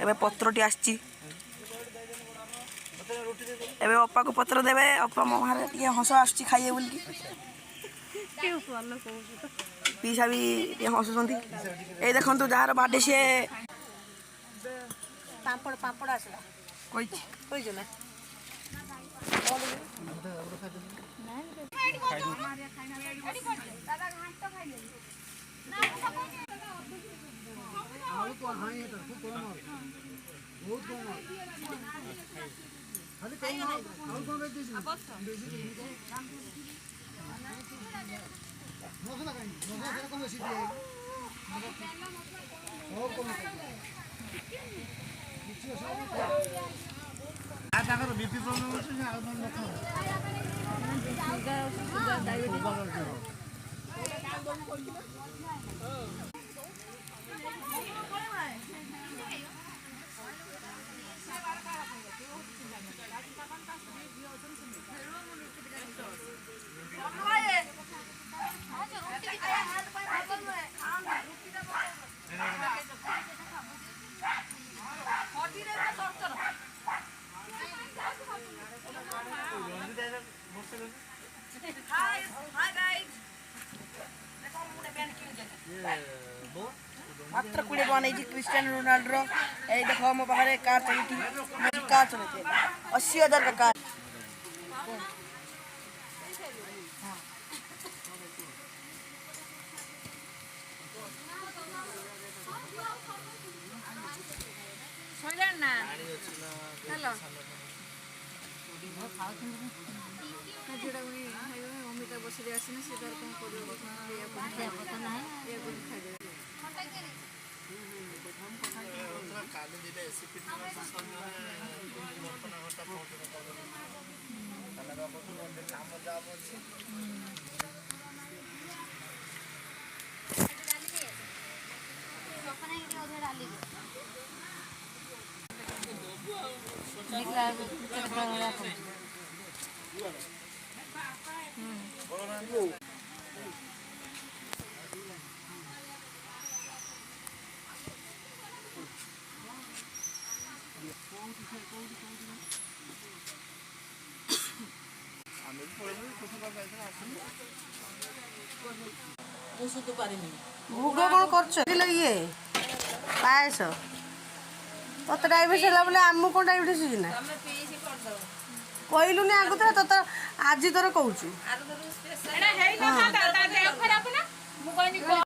एबे पत्रटी आसची एबे अप्पा को पत्र देवे अप्पा मारे ये हंस आसची खाइए बोल की पीसा भी हसुंती ए देखंतु जार बाडे से पापड़ पापड़ आसला कोई ना बीपी प्रॉब्लम मात्र कुड़े बन क्रिस्टियानो रोनाल्डो ये देख मो पाखे कार चलती कार चलते 80,000 का कार अमिता बस आसने से तार कौन कर भोग कौन कर ये पायस तो डायबिटीज है बोले आम कौन डायबिटीज ना कहलुनि आगु तो आज तोर कहूँ